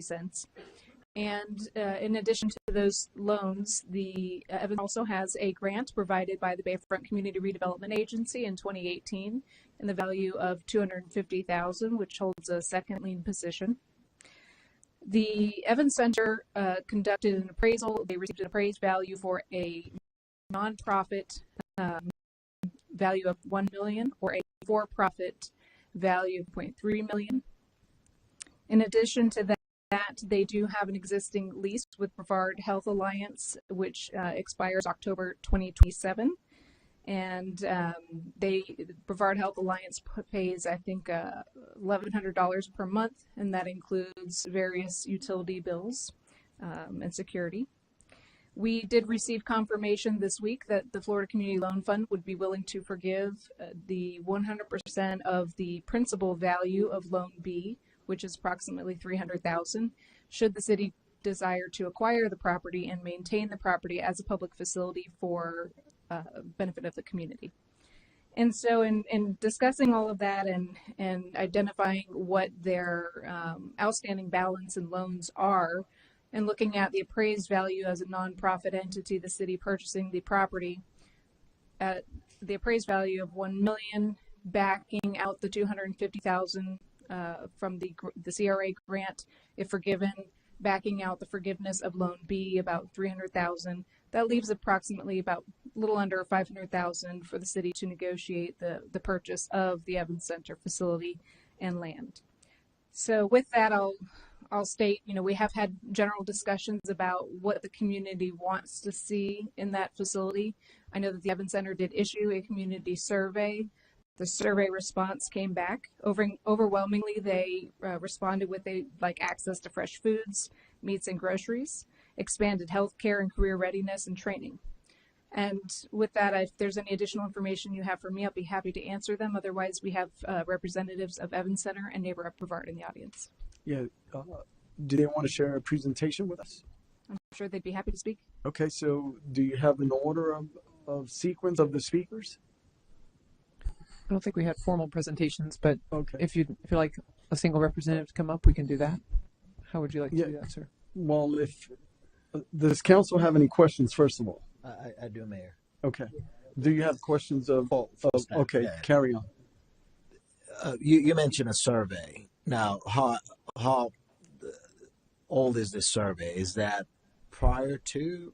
cents. And in addition to those loans, the Evans also has a grant provided by the Bayfront Community Redevelopment Agency in 2018 in the value of $250,000, which holds a second lien position. The Evans Center conducted an appraisal. They received an appraised value for a nonprofit value of $1 million or a for-profit value of $0.3 million. In addition to that, they do have an existing lease with Brevard Health Alliance, which expires October 2027. And Brevard Health Alliance pays, I think, $1,100 per month, and that includes various utility bills and security. We did receive confirmation this week that the Florida Community Loan Fund would be willing to forgive the 100% of the principal value of Loan B, which is approximately $300,000, should the city desire to acquire the property and maintain the property as a public facility for benefit of the community. And so in discussing all of that and identifying what their outstanding balance and loans are, and looking at the appraised value as a nonprofit entity, the city purchasing the property at the appraised value of $1 million, backing out the $250,000 from the CRA grant, if forgiven, backing out the forgiveness of Loan B, about $300,000. That leaves approximately about a little under $500,000 for the city to negotiate the purchase of the Evans Center facility and land. So with that, I'll state, we have had general discussions about what the community wants to see in that facility. I know that the Evans Center did issue a community survey. The survey response came back. Overwhelmingly, they responded with they like access to fresh foods, meats and groceries, expanded health care and career readiness and training. And with that, if there's any additional information you have for me, I'll be happy to answer them. Otherwise, we have representatives of Evans Center and Neighbor Up Brevard in the audience. Yeah. Do they want to share a presentation with us? I'm sure they'd be happy to speak. Okay, so do you have an order of sequence of the speakers? I don't think we had formal presentations, but okay. If you'd like a single representative to come up, we can do that. How would you like to do that, sir? Well, does council have any questions, first of all? I do, Mayor. Okay. Do you have questions okay, yeah. Carry on. You mentioned a survey. Now, how old is this survey? Is that prior to,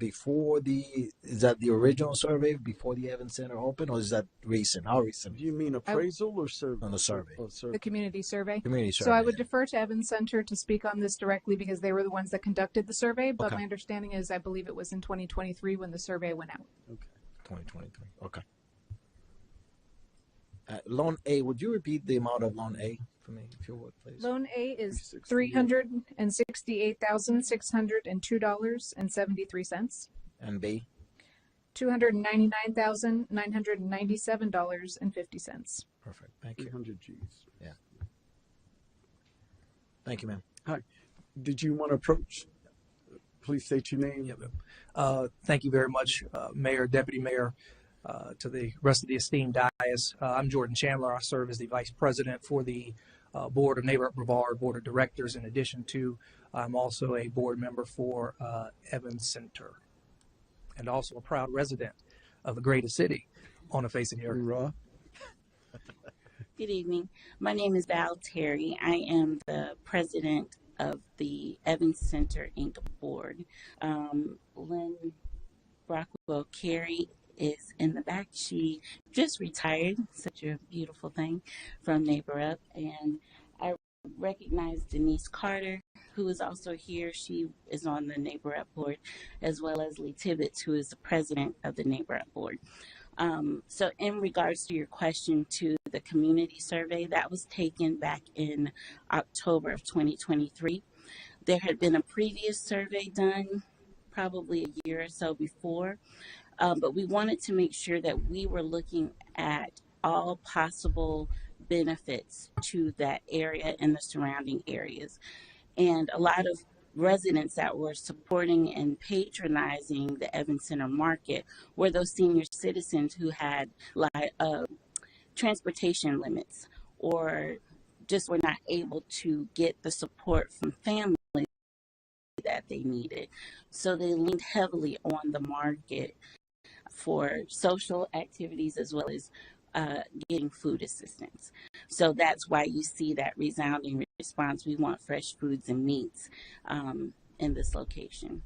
is that the original survey before the Evans Center opened, or is that recent? How recent? Do you mean appraisal or survey? On the survey. The community survey. Community survey. So I would defer to Evans Center to speak on this directly because they were the ones that conducted the survey, but my understanding is I believe it was in 2023 when the survey went out. Okay. 2023. Okay. Loan A, would you repeat the amount of Loan A for me, if you would, please? Loan A is $368,602.73. And B? $299,997.50. Perfect. Thank you. 300 Gs. Yeah. Thank you, ma'am. Hi. Did you want to approach? Please state your name. Yeah, thank you very much, Mayor, Deputy Mayor, to the rest of the esteemed dais. I'm Jordan Chandler. I serve as the Vice President for the Board of Neighbor Up Brevard Board of Directors. In addition to, I'm also a board member for Evans Center, and also a proud resident of the greatest city on the face of the earth. Good evening. My name is Val Terry. I am the president of the Evans Center Inc. board. Lynn Brockwell Carey is in the back. She just retired, such a beautiful thing, from Neighbor Up. And I recognize Denise Carter, who is also here. She is on the Neighbor Up board, as well as Lee Tibbetts, who is the president of the Neighbor Up board. So in regards to your question to the community survey, that was taken back in October of 2023. There had been a previous survey done probably a year or so before, but we wanted to make sure that we were looking at all possible benefits to that area and the surrounding areas. And a lot of residents that were supporting and patronizing the Evans Center market were those senior citizens who had transportation limits or just were not able to get the support from family that they needed. So they leaned heavily on the market for social activities as well as getting food assistance. So that's why you see that resounding response. We want fresh foods and meats in this location.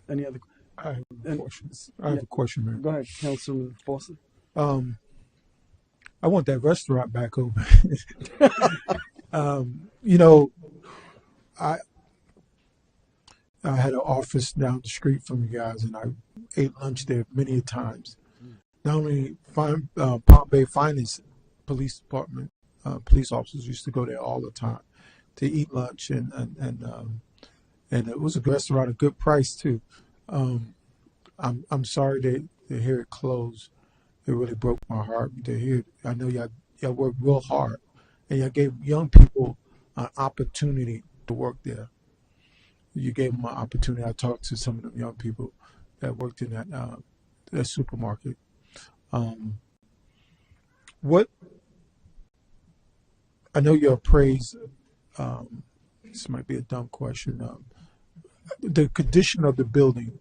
Any other? I have a And- question. I have a question, Mayor. Go ahead, Councilman Foster. I want that restaurant back open. You know, I had an office down the street from you guys, and I ate lunch there many a times. Not only Palm Bay Finance Police Department police officers used to go there all the time to eat lunch, and it was a restaurant, a good price too. I'm sorry to hear it close. It really broke my heart to hear. I know y'all worked real hard, and y'all gave young people an opportunity to work there. You gave them an opportunity. I talked to some of them young people that worked in that supermarket. What I know your praise. This might be a dumb question. The condition of the building.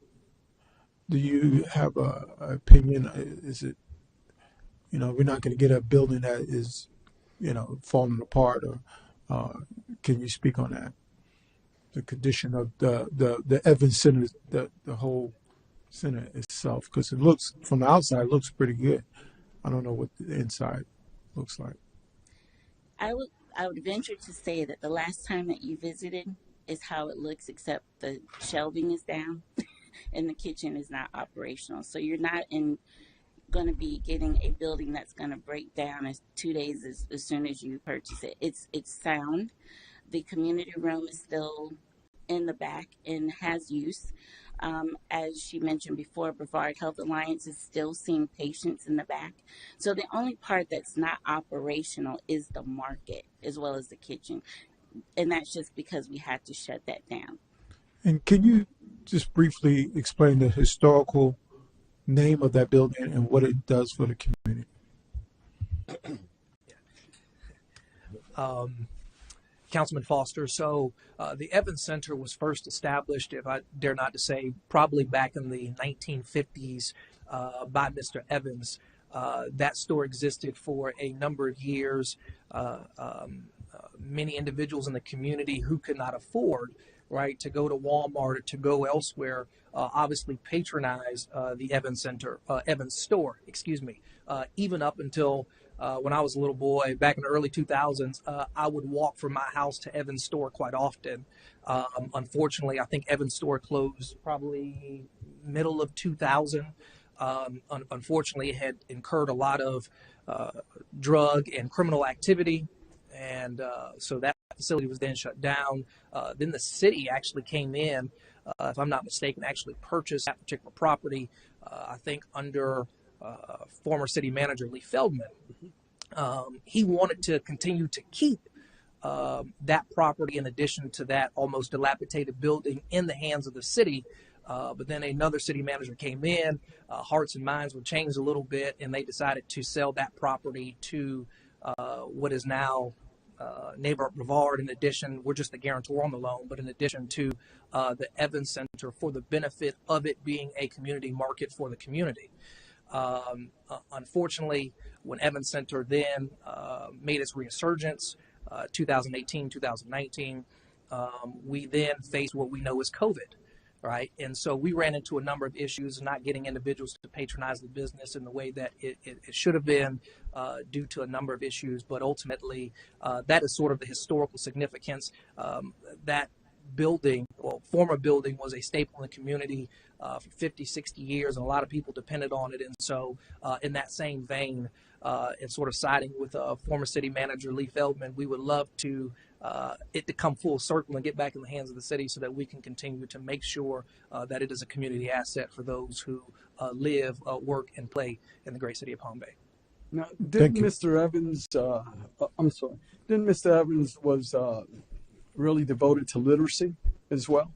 Do you have a opinion? Is it, we're not going to get a building that is, falling apart, or can you speak on that? The condition of the Evans Center, the whole center itself, because it looks from the outside, it looks pretty good. I don't know what the inside looks like. I would venture to say that the last time that you visited is how it looks, except the shelving is down and the kitchen is not operational. So you're not going to be getting a building that's going to break down as 2 days as soon as you purchase it. It's sound. The community room is still in the back and has use. As she mentioned before, Brevard Health Alliance is still seeing patients in the back. So the only part that's not operational is the market as well as the kitchen. And that's just because we had to shut that down. And can you just briefly explain the historical name of that building and what it does for the community? Councilman Foster. So the Evans Center was first established, if I dare not to say, probably back in the 1950s by Mr. Evans. That store existed for a number of years. Many individuals in the community who could not afford, right, to go to Walmart or to go elsewhere, obviously patronize the Evans Center, Evans store, even up until when I was a little boy back in the early 2000s, I would walk from my house to Evans store quite often. Unfortunately, I think Evans store closed probably middle of 2000. Unfortunately, it had incurred a lot of drug and criminal activity. And so that facility was then shut down. Then the city actually came in, if I'm not mistaken, actually purchased that particular property, I think under former city manager Lee Feldman. He wanted to continue to keep that property in addition to that almost dilapidated building in the hands of the city. But then another city manager came in, hearts and minds were changed a little bit, and they decided to sell that property to what is now Neighborhood Brevard. In addition, we're just the guarantor on the loan, but in addition to the Evans Center for the benefit of it being a community market for the community. Unfortunately, when Evans Center then made its resurgence, 2018, 2019, we then faced what we know as COVID. Right. And so we ran into a number of issues, not getting individuals to patronize the business in the way that it should have been due to a number of issues. But ultimately, that is sort of the historical significance. That building, former building, was a staple in the community for 50, 60 years, and a lot of people depended on it. And so in that same vein, and sort of siding with former city manager Lee Feldman, we would love to it to come full circle and get back in the hands of the city so that we can continue to make sure that it is a community asset for those who live, work, and play in the great city of Palm Bay. Now, didn't Mr. Evans, didn't Mr. Evans was really devoted to literacy as well?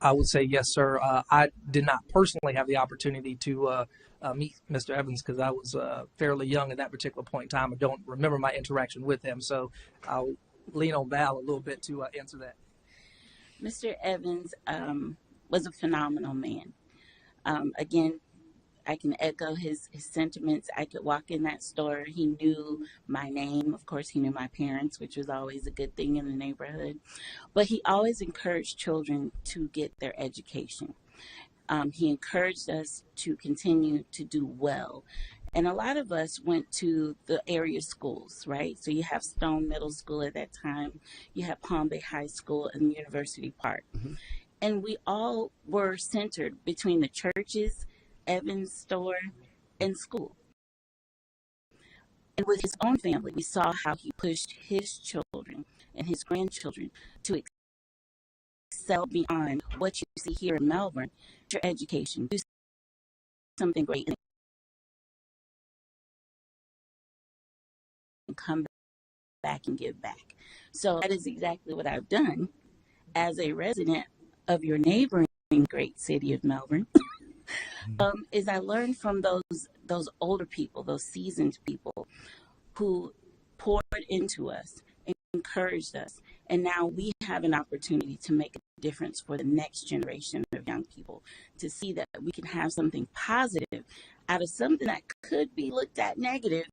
I would say yes, sir. I did not personally have the opportunity to meet Mr. Evans because I was fairly young at that particular point in time. I don't remember my interaction with him, so I'll lean on Val a little bit to answer that. Mr. Evans was a phenomenal man. Again, I can echo his sentiments. I could walk in that store. He knew my name. Of course, he knew my parents, which was always a good thing in the neighborhood. But he always encouraged children to get their education. He encouraged us to continue to do well. And a lot of us went to the area schools, right? So you have Stone Middle School at that time. You have Palm Bay High School and University Park. Mm-hmm. And we all were centered between the churches, Evans store, and school. And with his own family, we saw how he pushed his children and his grandchildren to excel beyond what you see here in Melbourne. Your education, do something great, and come back and give back. So that is exactly what I've done as a resident of your neighboring great city of Melbourne. Is I learned from those older people, those seasoned people who poured into us, encouraged us, and now we have an opportunity to make a difference for the next generation of young people, to see that we can have something positive out of something that could be looked at negative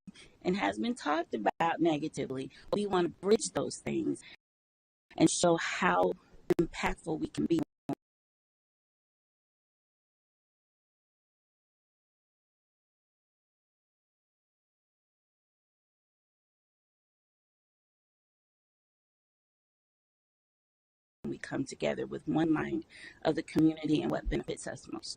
and has been talked about negatively. We want to bridge those things and show how impactful we can be. We come together with one mind of the community and what benefits us most.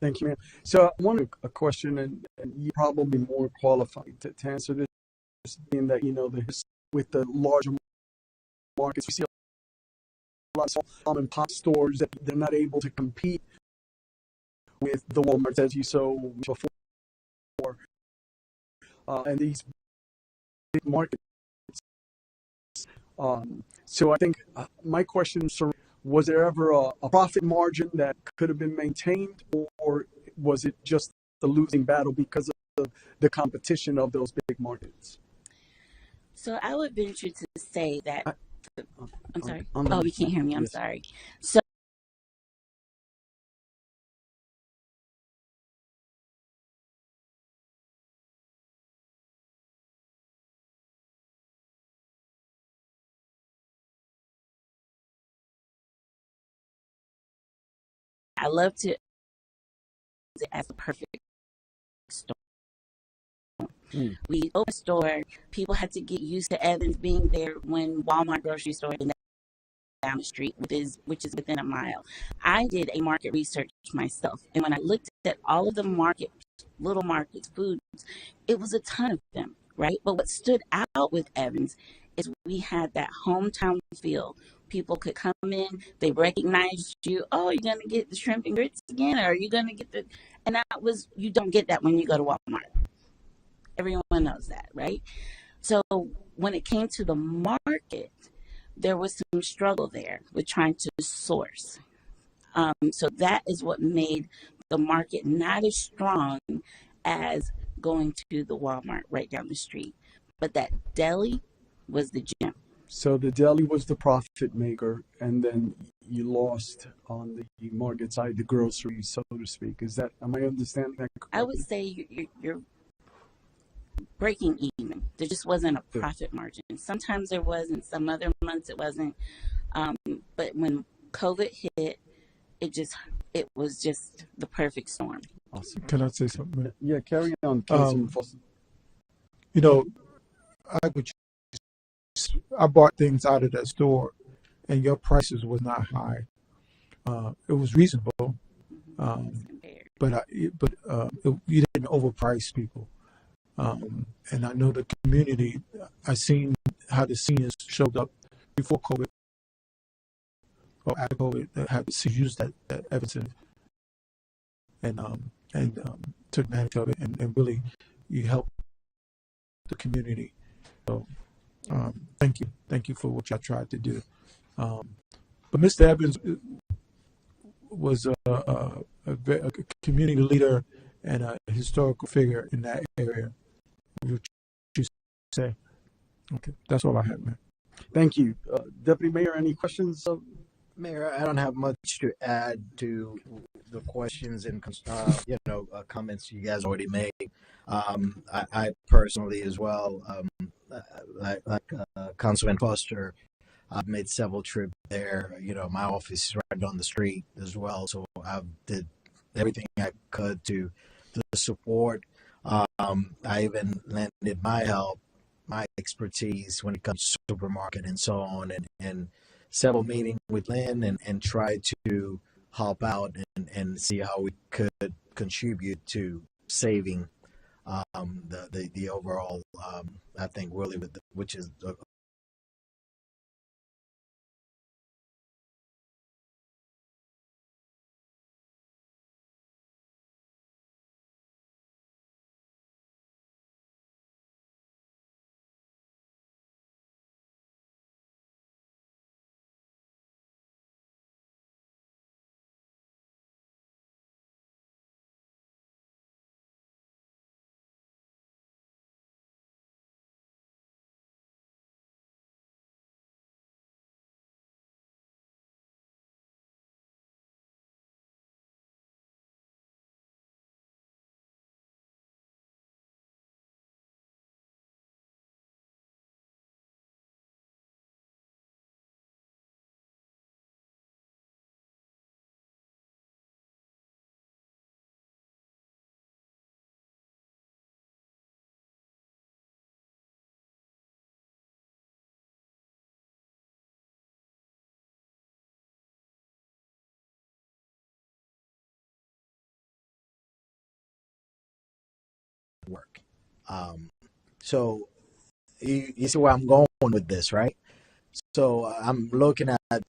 Thank you, ma'am. So I want a question, and you're probably more qualified to answer this, being that, with the larger markets, we see a lot of mom and pop stores that they're not able to compete with the Walmarts, as you saw before, and these big markets. So I think my question, sir, was there ever a profit margin that could have been maintained, or was it just a losing battle because of the competition of those big markets? So I would venture to say that, I'm sorry. You can't hear me. I'm sorry. So I love to as a perfect store. We opened a store. People had to get used to Evans being there when Walmart grocery store is down the street, which is within a mile. I did a market research myself, and when I looked at all of the little markets, foods, it was a ton of them, right? But what stood out with Evans is we had that hometown feel. People could come in, they recognized you. Oh, you're going to get the shrimp and grits again? Or are you going to get and you don't get that when you go to Walmart. Everyone knows that, right? So when it came to the market, there was some struggle there with trying to source. So that is what made the market not as strong as going to the Walmart right down the street. But that deli was the gem. So the deli was the profit maker, and then you lost on the market side, the groceries, so to speak. Am I understanding that correctly? I would say you're breaking even. There just wasn't a profit margin. Sometimes there was, and some other months it wasn't. But when COVID hit, it was just the perfect storm. Awesome. Can I say something? Yeah, carry on. I bought things out of that store, and your prices was not high. It was reasonable, but you didn't overprice people. And I know the community. I seen how the seniors showed up before COVID or after COVID, had to use that evidence and took advantage of it, and really you helped the community. So thank you for what y'all tried to do. But Mr. Evans was a community leader and a historical figure in that area. Would you say? Okay, that's all I had, man. Thank you. Deputy Mayor, any questions? Mayor, I don't have much to add to the questions and comments you guys already made. I personally as well, like Councilman Foster, I've made several trips there. My office is right down the street as well, so I did everything I could to support. I even lended my help, my expertise when it comes to supermarket and so on, and several meetings with Lynn and try to help out and see how we could contribute to saving the overall I think really which is work. So you see where I'm going with this, right? So I'm looking at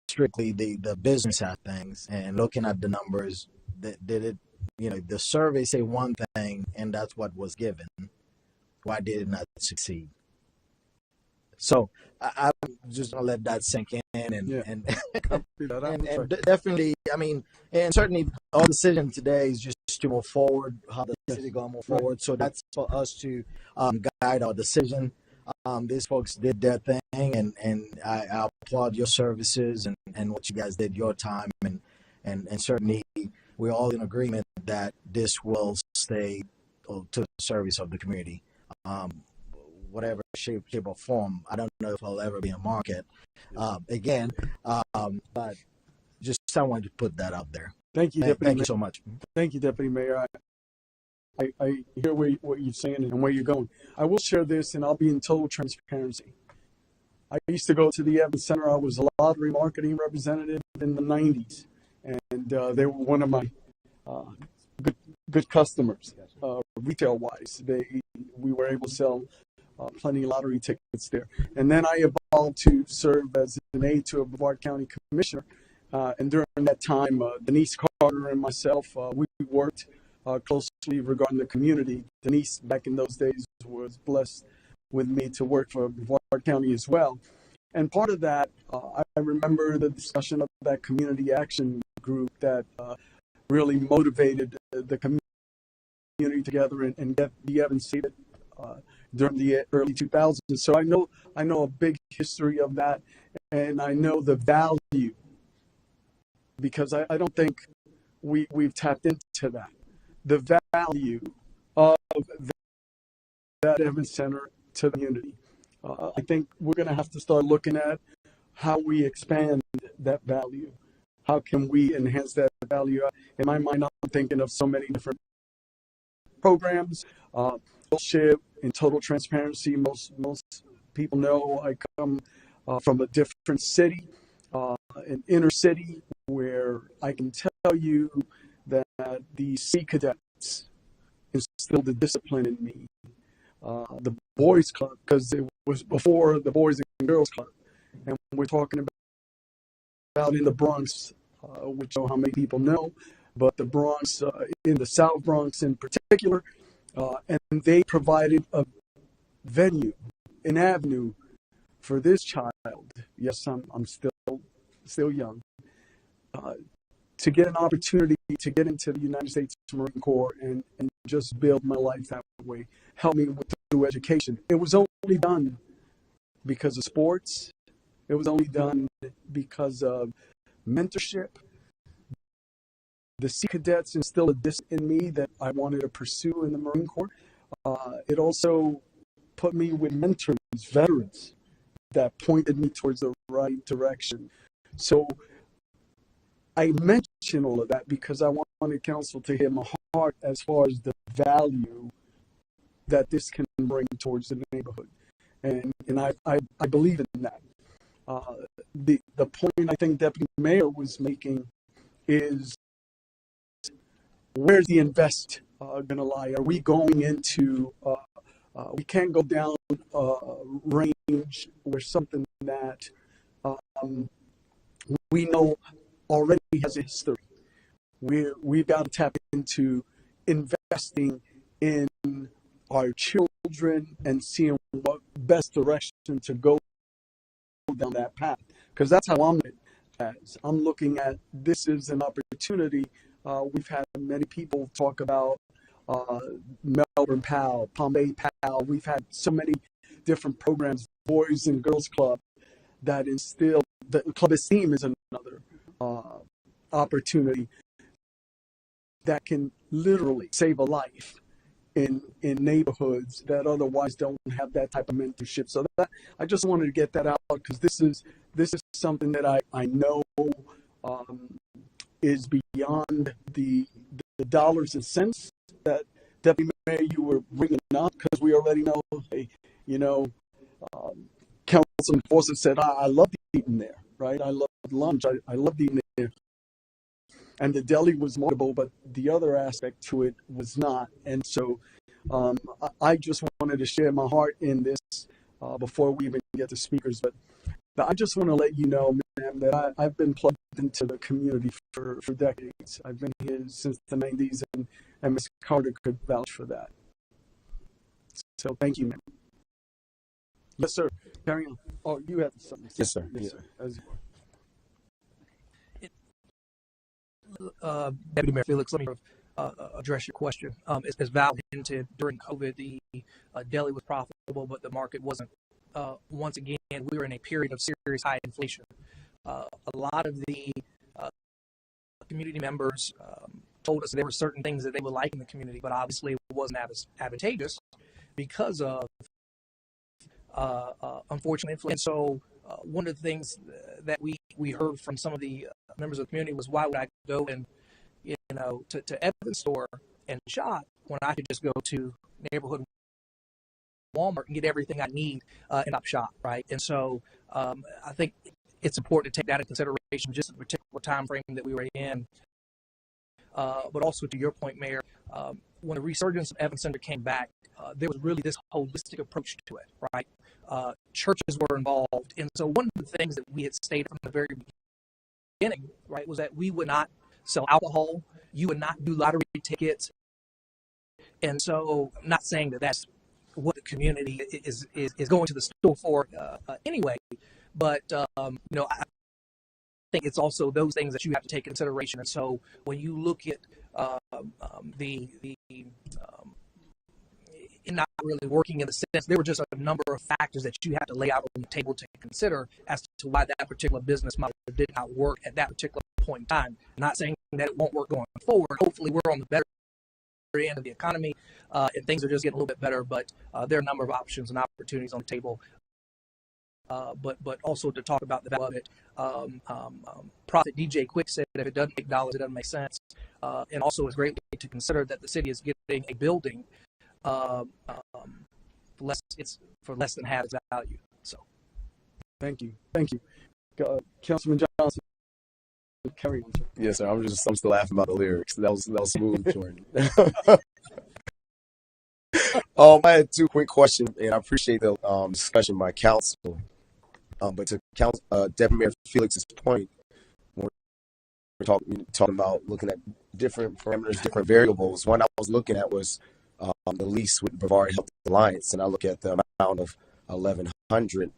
strictly the business side of things and looking at the numbers. That did it, the survey say one thing and that's what was given. Why did it not succeed? So I'm just gonna let that sink in and definitely, and certainly our decision today is just to move forward, how the city gonna move forward. So that's for us to guide our decision. These folks did their thing, and I applaud your services and what you guys did, your time, and certainly we're all in agreement that this will stay to the service of the community. Whatever shape or form. I don't know if I'll ever be in a market again, but just I wanted to put that out there. Thank you, Deputy Thank Mayor. you so much. Thank you, Deputy Mayor. I hear what you're saying and where you're going. I will share this, and I'll be in total transparency. I used to go to the Evans Center. I was a lottery marketing representative in the 90s, and they were one of my good customers, retail-wise. We were able to sell plenty of lottery tickets there. And then I evolved to serve as an aide to a Brevard County commissioner. And during that time, Denise Carter and myself, we worked closely regarding the community. Denise, back in those days, was blessed with me to work for Brevard County as well. And part of that, I remember the discussion of that community action group that really motivated the community together and get the Evans seated during the early 2000s. So I know a big history of that, and I know the value, because I don't think we've tapped into that. The value of that Evans Center to the community. I think we're going to have to start looking at how we expand that value. How can we enhance that value? In my mind, I'm thinking of so many different programs. Share in total transparency. Most people know I come from a different city, an inner city, where I can tell you that the Sea Cadets instilled the discipline in me. The Boys Club, because it was before the Boys and Girls Club, and we're talking about in the Bronx, which I don't know how many people know, but the Bronx, in the South Bronx in particular, and they provided a venue, an avenue for this child. Yes, I'm still still young, to get an opportunity to get into the United States Marine Corps and just build my life that way, help me through education. It was only done because of sports. It was only done because of mentorship. The Sea Cadets instilled a discipline in me that I wanted to pursue in the Marine Corps. It also put me with mentors, veterans, that pointed me towards the right direction. So I mention all of that because I wanted council to hear my heart as far as the value that this can bring towards the neighborhood. And I believe in that. The point I think Deputy Mayor was making is, where's the invest going to lie? Are we going into, we can't go down range where something that we know already has a history. We've got to tap into investing in our children and seeing what best direction to go down that path. Because that's how I'm looking at this as an opportunity. We've had many people talk about Melbourne PAL, Palm Bay PAL. We've had so many different programs, Boys and Girls Club, that instill the Club Esteem is another opportunity that can literally save a life in neighborhoods that otherwise don't have that type of mentorship. So that I just wanted to get that out because this is something that I know is beyond the dollars and cents that Deputy Mayor you were bringing up, because we already know, Councilman Forsyth said, I loved eating there, right? I loved lunch. I loved eating there. And the deli was marketable, but the other aspect to it was not. And so I just wanted to share my heart in this before we even get to speakers. But I just want to let you know, ma'am, that I've been plugged into the community for decades. I've been here since the 90s, and Ms. Carter could vouch for that. So thank you, ma'am. Yes, sir. Carry on. Oh, you have something. Yes, sir. Yes, sir. As Deputy Mayor Felix, let me address your question. As Val hinted, during COVID, the deli was profitable, but the market wasn't. Once again, we were in a period of serious high inflation. A lot of the community members told us there were certain things that they would like in the community, but obviously it wasn't advantageous because of unfortunate inflation. And so one of the things that we heard from some of the members of the community was, why would I go and to Evans store and shop when I could just go to neighborhood Walmart and get everything I need in up shop, right? And so I think it's important to take that into consideration, just the particular time frame that we were in. But also, to your point, Mayor, when the resurgence of Evans Center came back, there was really this holistic approach to it, right? Churches were involved. And so one of the things that we had stated from the very beginning, right, was that we would not sell alcohol. You would not do lottery tickets. And so I'm not saying that that's what the community is going to the store for anyway, but I think it's also those things that you have to take into consideration. And so when you look at not really working in the sense, there were just a number of factors that you have to lay out on the table to consider as to why that particular business model did not work at that particular point in time. I'm not saying that it won't work going forward. Hopefully we're on the better end of the economy and things are just getting a little bit better, but there are a number of options and opportunities on the table. But also to talk about the value of it. Prophet DJ Quick said, if it doesn't make dollars, it doesn't make sense. And also it's greatly to consider that the city is getting a building for less than half its value. So, thank you. Councilman Johnson, carry on. Yes, sir. I'm still laughing about the lyrics. That was smooth, Jordan. I had two quick questions, and I appreciate the discussion by council. But to Deputy Mayor Felix's point, when we're talking about looking at different parameters, different variables, one I was looking at was the lease with Brevard Health Alliance, and I look at the amount of $1,100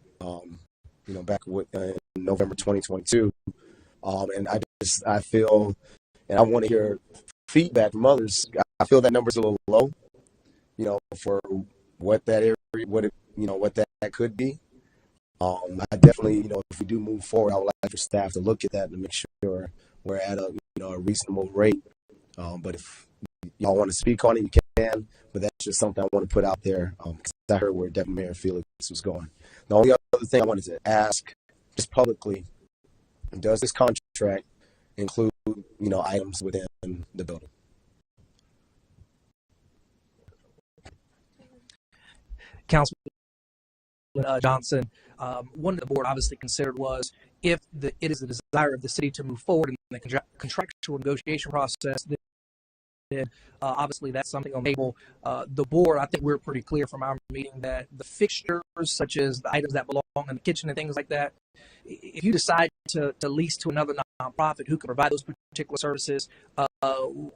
back in November 2022. And I feel, and I want to hear feedback from others. I feel that number's a little low, for what that area, what that could be. I definitely, if we do move forward, I would like for staff to look at that and make sure we're at a reasonable rate. But if y'all want to speak on it, you can. But that's just something I want to put out there because I heard where Deputy Mayor Felix was going. The only other thing I wanted to ask, just publicly, does this contract include, items within the building? Councilman Johnson, one of the board obviously considered was if it is the desire of the city to move forward in the contractual negotiation process, then obviously that's something on the table. The board, I think we're pretty clear from our meeting that the fixtures, such as the items that belong in the kitchen and things like that, if you decide to lease to another nonprofit who can provide those particular services,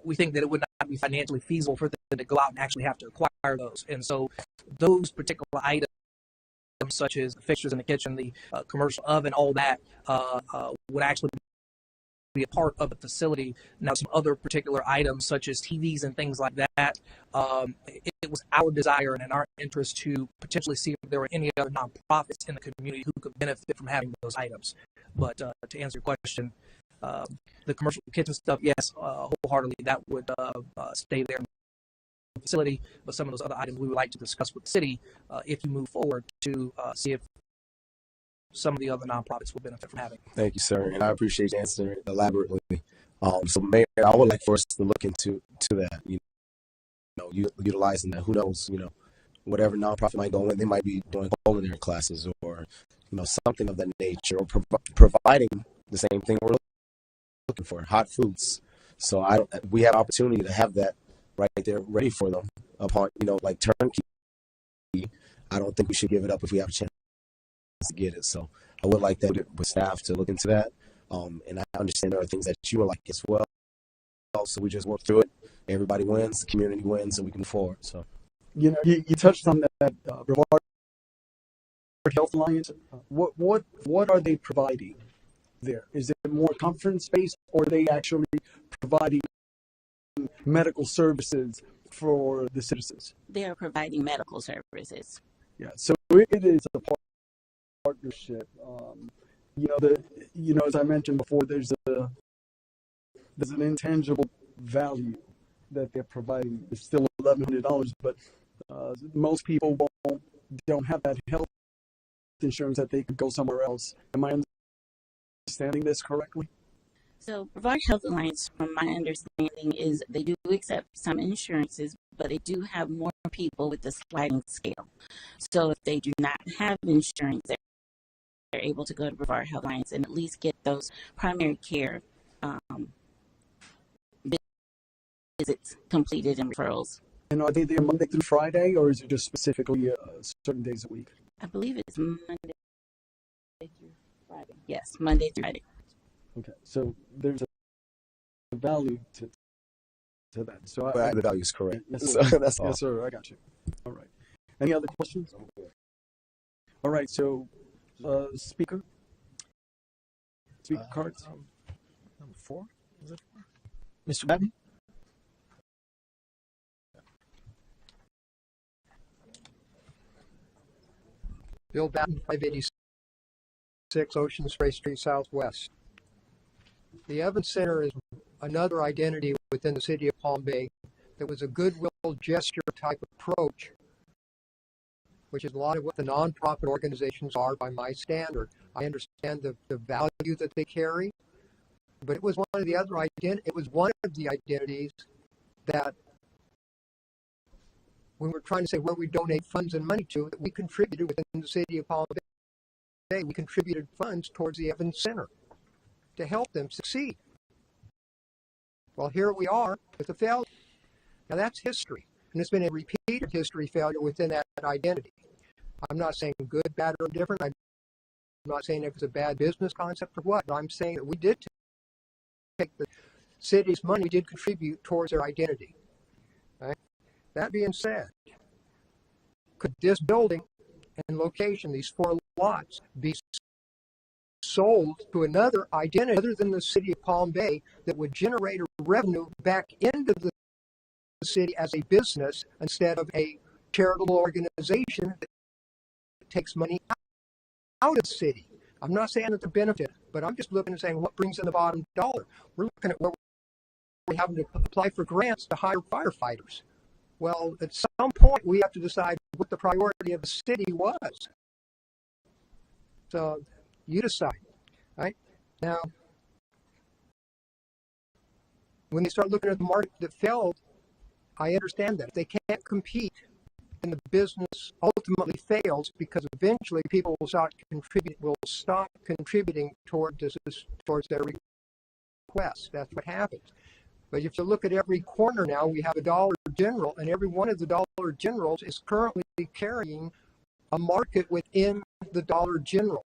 we think that it would not be financially feasible for them to go out and actually have to acquire those. And so those particular items, such as the fixtures in the kitchen, the commercial oven, all that would actually be a part of the facility. Now, some other particular items, such as TVs and things like that, it was our desire and in our interest to potentially see if there were any other nonprofits in the community who could benefit from having those items. But to answer your question, the commercial kitchen stuff, yes, wholeheartedly, that would stay there in the facility. But some of those other items we would like to discuss with the city if you move forward to see if some of the other nonprofits will benefit from having. Thank you, sir, and I appreciate you answering elaborately. So, Mayor, I would like for us to look into that. Utilizing that. Who knows? Whatever nonprofit might go in, they might be doing culinary classes or something of that nature, or providing the same thing we're looking for, hot foods. So we have opportunity to have that right there ready for them upon like turnkey. I don't think we should give it up if we have a chance to get it. So I would like that with staff to look into that. And I understand there are things that you would like as well. So we just work through it. Everybody wins, the community wins, and we can move forward. So, You touched on that Brevard Health Alliance. What are they providing there? Is it more conference based, or are they actually providing medical services for the citizens? They are providing medical services. Yeah, so it is a partnership. As I mentioned before, there's an intangible value that they're providing. It's still $1,100, but most people don't have that health insurance that they could go somewhere else. Am I understanding this correctly? So Brevard Health Alliance, from my understanding, is they do accept some insurances, but they do have more people with the sliding scale. So if they do not have insurance, they're able to go to Brevard Health Alliance and at least get those primary care visits completed and referrals. And are they there Monday through Friday, or is it just specifically certain days a week? I believe it's Monday through Friday. Yes, Monday through Friday. Okay, so there's a value to that. So the value is correct. Yes, So sir. that's all. Yes, sir. I got you. All right. Any other questions? All right. So, speaker cards. Number 4. Is it 4? Mr. Babby? Bill Batten, 586 Ocean Spray Street Southwest. The Evans Center is another identity within the city of Palm Bay that was a goodwill gesture type approach, which is a lot of what the nonprofit organizations are by my standard. I understand the value that they carry, but it was one of the identities that when we're trying to say where we donate funds and money to, that we contributed within the city of Palm Bay. We contributed funds towards the Evans Center to help them succeed. Well, here we are with a failure. Now that's history, and it's been a repeated history failure within that identity. I'm not saying good, bad, or indifferent. I'm not saying if it's a bad business concept or what. But I'm saying that we did take the city's money, we did contribute towards their identity. Right? That being said, could this building and location, these 4 lots, be sold to another identity other than the city of Palm Bay that would generate a revenue back into the city as a business instead of a charitable organization that takes money out of the city. I'm not saying it's a benefit, but I'm just looking and saying what brings in the bottom dollar. We're looking at where we're having to apply for grants to hire firefighters. Well, at some point, we have to decide what the priority of the city was. So you decide, right? Now, when they start looking at the market that failed, I understand that. If they can't compete and the business ultimately fails because eventually people will stop contributing towards their requests. That's what happens. But if you look at every corner now, we have a Dollar General, and every one of the Dollar Generals is currently carrying a market within the Dollar General.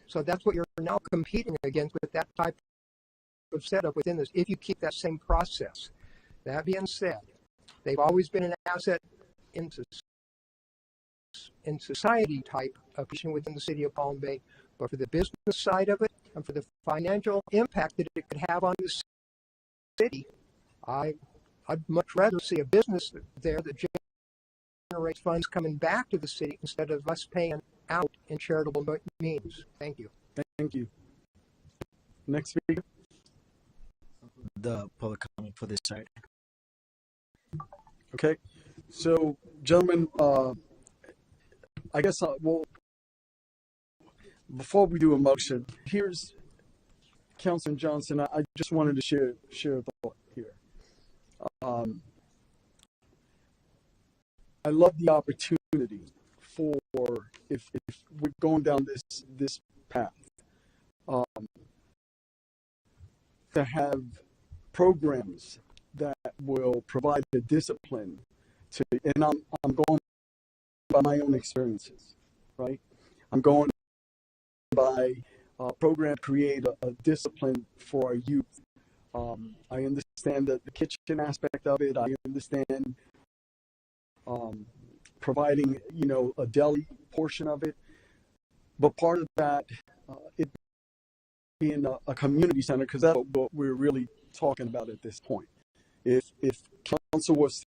So that's what you're now competing against with that type of setup within this, if you keep that same process. That being said, they've always been an asset in society type of position within the city of Palm Bay, but for the business side of it and for the financial impact that it could have on the city, I'd much rather see a business there that generates funds coming back to the city instead of us paying out in charitable means. Thank you. Thank you. Next speaker. The public comment for this side. Okay. So, gentlemen, I guess well, before we do a motion, here's Councilman Johnson. I just wanted to share a thought here. I love the opportunity for if we're going down this path, to have programs that will provide the discipline to, and I'm going by my own experiences, right? I'm going by program create a discipline for our youth. I understand the kitchen aspect of it. I understand providing, a deli portion of it. But part of that, it being a community center, because that's what we're really talking about at this point. If council was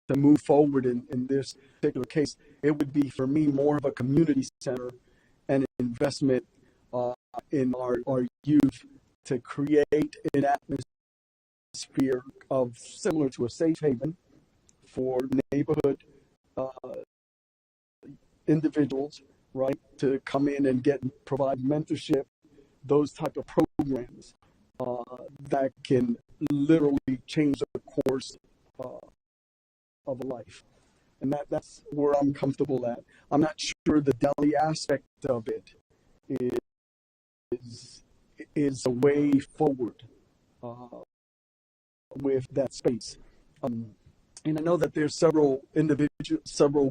to move forward in this particular case, it would be for me more of a community center and investment in our youth to create an atmosphere of similar to a safe haven for neighborhood individuals, right, to come in and provide mentorship, those type of programs that can literally change the course of a life. And that's where I'm comfortable at. I'm not sure the deli aspect of it is a way forward with that space. And I know that there's several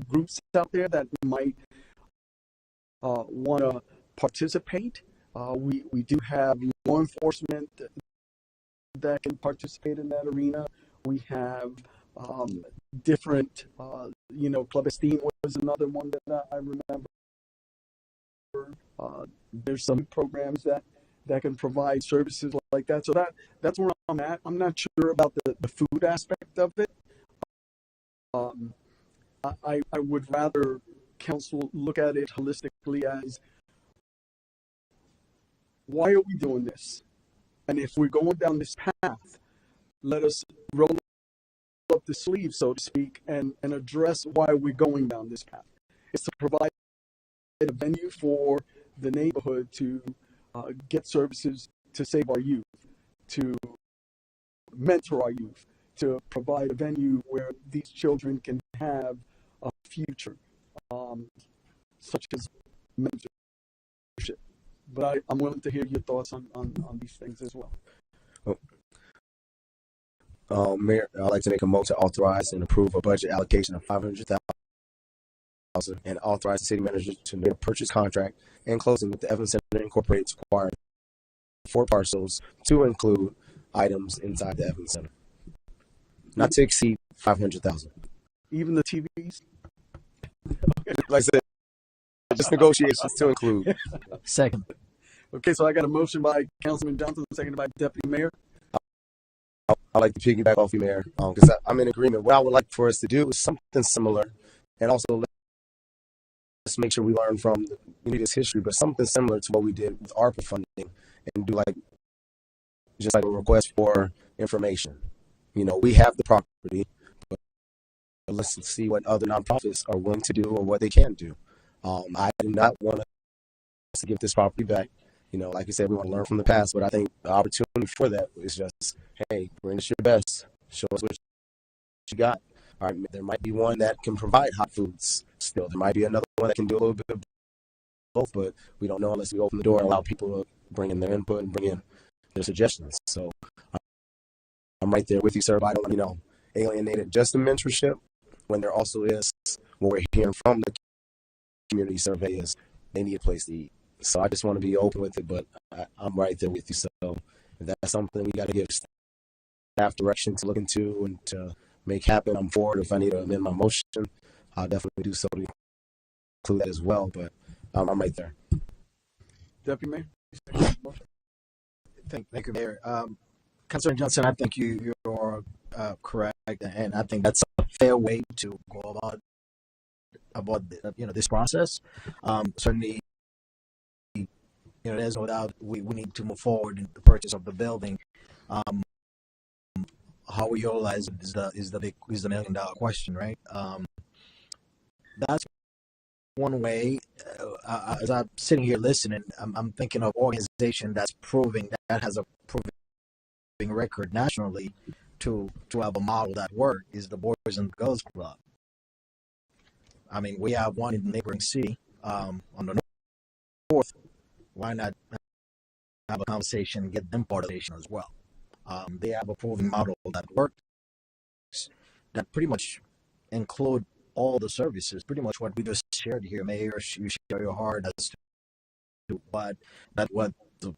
groups out there that might want to participate. We do have law enforcement that can participate in that arena. We have different, Club Esteem was another one that I remember. There's some programs that can provide services like that. So that's where I'm at. I'm not sure about the food aspect of it. I would rather council look at it holistically as, why are we doing this? And if we're going down this path, let us roll up the sleeves, so to speak, and address why we're going down this path. It's to provide a venue for the neighborhood to get services to save our youth, to mentor our youth, to provide a venue where these children can have a future, such as mentorship. But I'm willing to hear your thoughts on these things as well. Mayor, I'd like to make a motion to authorize and approve a budget allocation of $500,000 and authorize the city manager to make a purchase contract and closing with the Evans Center Incorporated to acquire 4 parcels to include items inside the Evans Center, not to exceed $500,000. Even the TVs? Like I said, just negotiations to include. Second. Okay, so I got a motion by Councilman Johnson, seconded by Deputy Mayor. I like to piggyback off you, Mayor, because I'm in agreement. What I would like for us to do is something similar, and also let's make sure we learn from this history, but something similar to what we did with ARPA funding, and do just like a request for information. We have the property, but let's see what other nonprofits are willing to do or what they can do. I do not want us to give this property back. Like I said, we want to learn from the past, but I think the opportunity for that is just, hey, bring us your best. Show us what you got. All right, there might be one that can provide hot foods still. There might be another one that can do a little bit of both, but we don't know unless we open the door and allow people to bring in their input and bring in their suggestions. So I'm right there with you, sir. But I don't want to, alienate just the mentorship when there also is what we're hearing from the community survey is they need a place to eat. So I just want to be open with it, but I'm right there with you. So if that's something we got to give staff direction to look into and to make happen, I'm for it. If I need to amend my motion, I'll definitely do so to include that as well. But I'm right there. Deputy Mayor. Thank you, Mayor. Councilor Johnson, I think you're correct, and I think that's a fair way to go about this process. Certainly, there's no doubt we need to move forward in the purchase of the building. How we utilize it is the $1 million question, right? That's one way. As I'm sitting here listening, I'm thinking of organization that has a proving record nationally to have a model that works is the Boys and Girls Club. I mean, we have one in the neighboring city on the north. Why not have a conversation and get them part of the nation as well? They have a proven model that works, that pretty much include all the services. Pretty much what we just shared here, Mayor. You share your heart as to what the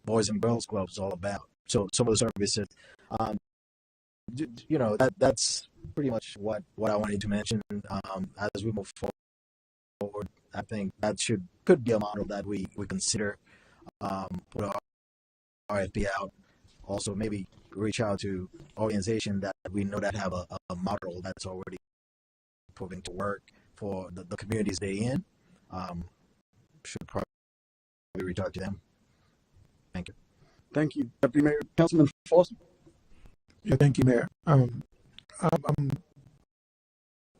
Boys and Girls Club is all about. So some of the services, that's pretty much what I wanted to mention. As we move forward, I think that could be a model that we consider. Put our RFP out. Also, maybe reach out to organizations that we know that have a model that's already proving to work for the communities they're in. Should probably reach out to them. Thank you. Thank you, Deputy Mayor. Councilman Foster. Yeah, thank you, Mayor. I'm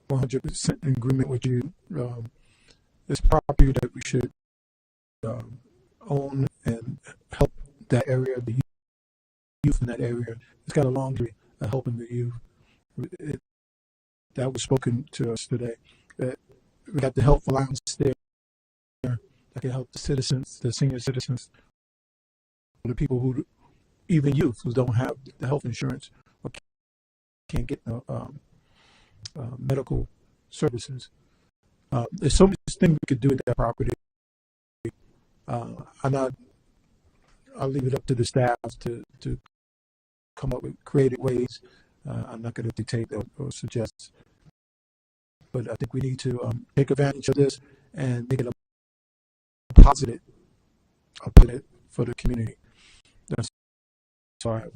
100% in agreement with you. This property that we should own and help that area, the youth in that area. It's got a long history of helping the youth. That was spoken to us today. We got the Health Alliance there that can help the citizens, the senior citizens, the people who, even youth who don't have the health insurance or can't get medical services. There's so much things we could do with that property. I'll leave it up to the staff to come up with creative ways. I'm not going to dictate or suggest, but I think we need to take advantage of this and make it a positive for the community. That's all right.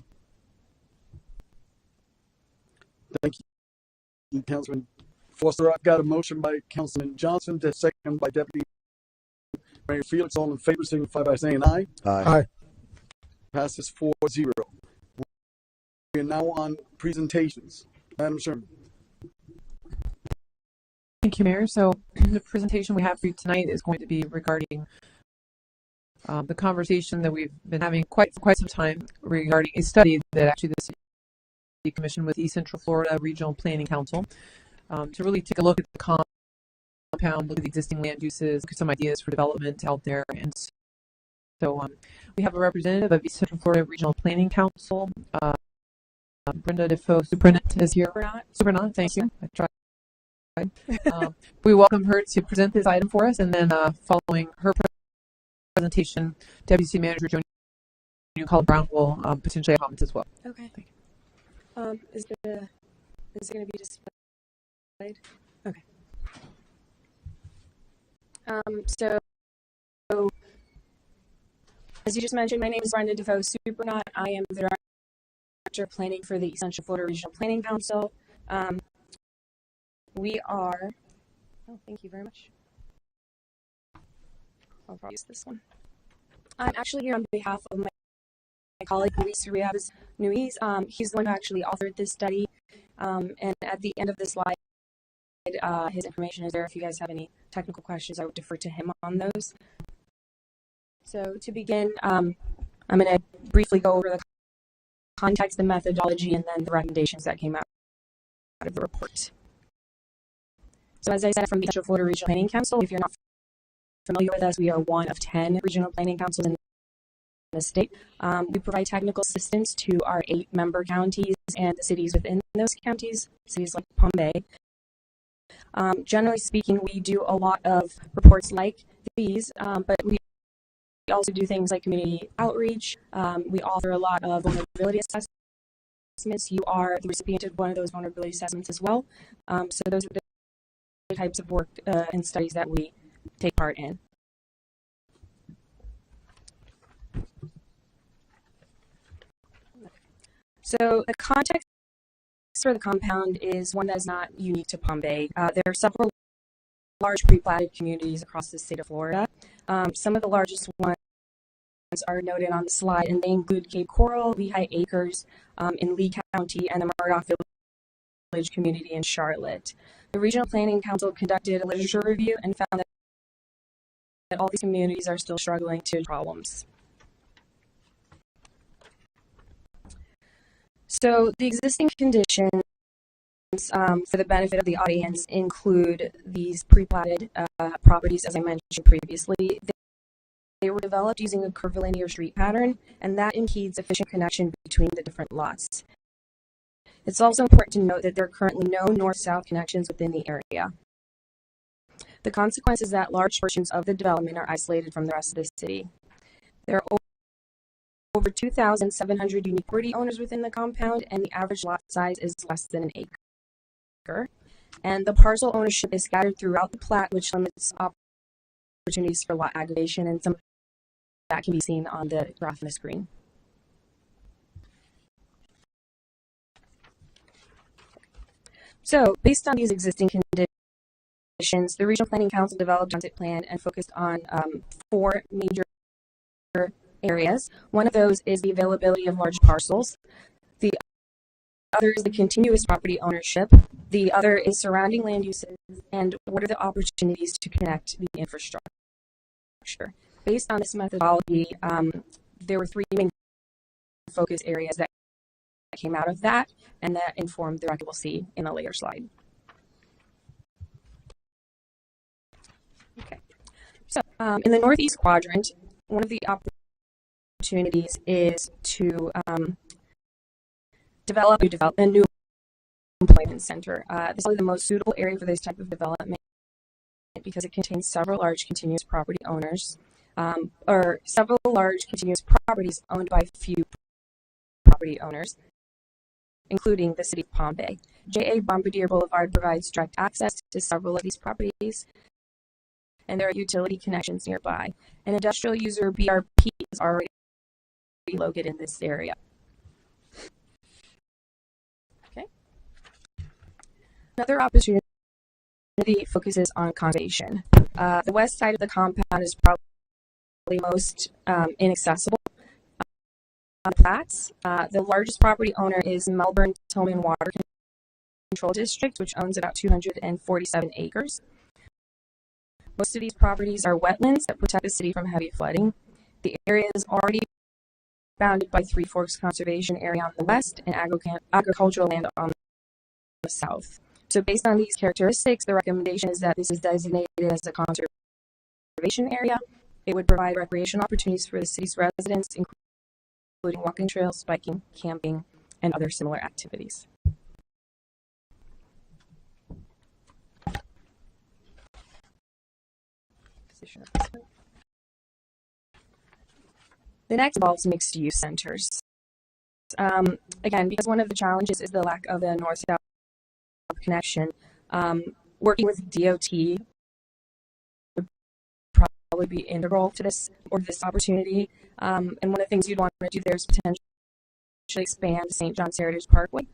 Thank you, Councilman Foster. I've got a motion by Councilman Johnson, second by Deputy Mayor Felix. All in favor, signify by saying aye. Aye. Passes 4-0. We are now on presentations. Madam Sherman. Thank you, Mayor. So the presentation we have for you tonight is going to be regarding the conversation that we've been having for quite some time regarding a study that actually the City Commission with East Central Florida Regional Planning Council to really take a look at the compound, look at the existing land uses, look at some ideas for development out there. And so we have a representative of East Central Florida Regional Planning Council, Brenda Defoe Superintendent is here. Superintendent, thank you. I tried. We welcome her to present this item for us, and then following her presentation, Deputy City Manager Joan Colin Brown will potentially comment as well. Okay. Is it going to be displayed? Okay. So As you just mentioned, my name is Brenda Defoe Supernaut. I am the Director of Planning for the Central Florida Regional Planning Council. We are, oh, thank you very much. I'll probably use this one. I'm actually here on behalf of my colleague Luis Ruiz. He's the one who actually authored this study. And at the end of the slide, his information is there. If you guys have any technical questions, I would defer to him on those. So to begin, I'm going to briefly go over the context, the methodology, and then the recommendations that came out of the report. So as I said, from the Central Florida Regional Planning Council, if you're not familiar with us, we are one of 10 regional planning councils in the state. We provide technical assistance to our 8 member counties and the cities within those counties, cities like Palm Bay. Generally speaking, we do a lot of reports like these, but we also do things like community outreach. We author a lot of vulnerability assessments. You are the recipient of one of those vulnerability assessments as well. So those are the types of work and studies that we take part in. So the context for the compound is one that is not unique to Palm Bay. There are several large pre-platted communities across the state of Florida. Some of the largest ones are noted on the slide, and they include Cape Coral, Lehigh Acres in Lee County, and the Murdoch Village community in Charlotte. The Regional Planning Council conducted a literature review and found that all these communities are still struggling to problems. So the existing conditions for the benefit of the audience include these pre-platted properties, as I mentioned previously. They were developed using a curvilinear street pattern, and that impedes efficient connection between the different lots. It's also important to note that there are currently no north-south connections within the area. The consequence is that large portions of the development are isolated from the rest of the city. There are over 2,700 unique property owners within the compound, and the average lot size is less than an acre. And the parcel ownership is scattered throughout the plat, which limits opportunities for lot aggregation, and some of that can be seen on the graph on the screen. So, based on these existing conditions, the Regional Planning Council developed a transit plan and focused on 4 major areas. One of those is the availability of large parcels. The other is the continuous property ownership. The other is surrounding land uses, and what are the opportunities to connect the infrastructure. Based on this methodology, there were 3 main focus areas that came out of that, and that informed the record we'll see in a later slide. Okay, so in the northeast quadrant, one of the opportunities is to develop a new employment center. This is probably the most suitable area for this type of development because it contains several large continuous property owners, or several large continuous properties owned by few property owners, including the city of Palm Bay. J.A. Bombardier Boulevard provides direct access to several of these properties, and there are utility connections nearby. An industrial user, BRP, is already located in this area. Okay. Another opportunity focuses on conservation. The west side of the compound is probably most inaccessible plats. The largest property owner is Melbourne Tillman Water Control District, which owns about 247 acres. Most of these properties are wetlands that protect the city from heavy flooding. The area is already bounded by Three Forks Conservation Area on the west and agricultural land on the south. So based on these characteristics, the recommendation is that this is designated as a conservation area. It would provide recreation opportunities for the city's residents, including walking trails, biking, camping, and other similar activities. The next involves mixed-use centers. Again, because one of the challenges is the lack of a north-south connection, working with DOT would probably be integral to this opportunity. And one of the things you'd want to do there is potentially expand St. John's Heritage Parkway.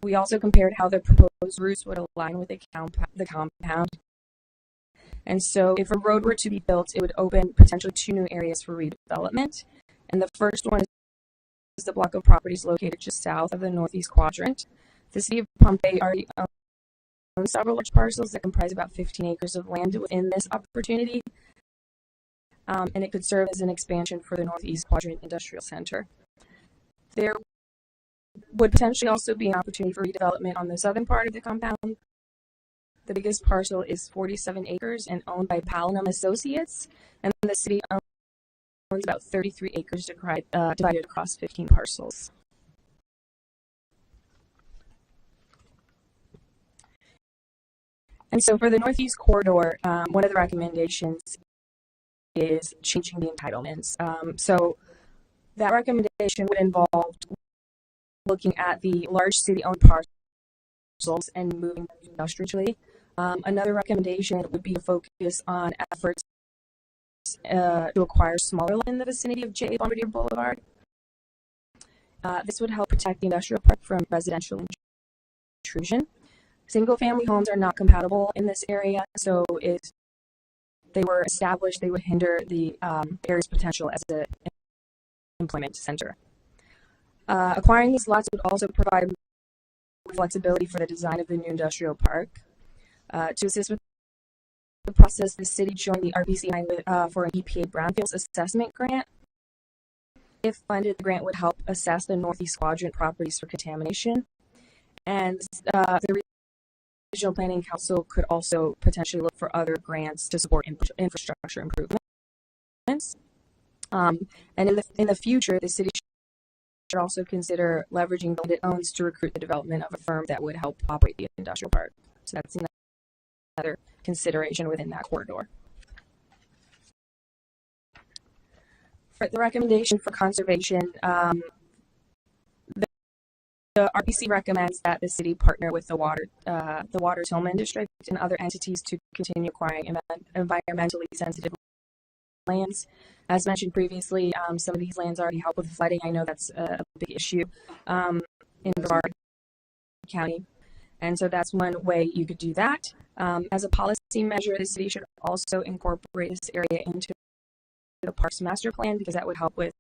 We also compared how the proposed routes would align with the compound. And so if a road were to be built, it would open potentially 2 new areas for redevelopment. And the first one is the block of properties located just south of the northeast quadrant. The city of Pompey already owns several large parcels that comprise about 15 acres of land within this opportunity. And it could serve as an expansion for the northeast quadrant industrial center. There would potentially also be an opportunity for redevelopment on the southern part of the compound. The biggest parcel is 47 acres and owned by Palinum Associates, and the city owns about 33 acres divided across 15 parcels. And so for the Northeast Corridor, one of the recommendations is changing the entitlements. So that recommendation would involve looking at the large city-owned parcels and moving them industrially. Another recommendation would be to focus on efforts to acquire smaller land in the vicinity of J. Bombardier Boulevard. This would help protect the industrial park from residential intrusion. Single-family homes are not compatible in this area, so if they were established, they would hinder the area's potential as an employment center. Acquiring these lots would also provide flexibility for the design of the new industrial park. To assist with the process, the city joined the RPCI for an EPA Brownfields Assessment Grant. If funded, the grant would help assess the Northeast Quadrant properties for contamination. And the Regional Planning Council could also potentially look for other grants to support infrastructure improvements. And in the future, the city should also consider leveraging the land it owns to recruit the development of a firm that would help operate the industrial park. So that's another consideration within that corridor. For the recommendation for conservation, the RPC recommends that the city partner with the Water Tillman District and other entities to continue acquiring environmentally sensitive lands. As mentioned previously, some of these lands already help with flooding. I know that's a big issue in Brevard County. And so that's one way you could do that. As a policy measure, the city should also incorporate this area into the Parks Master Plan because that would help with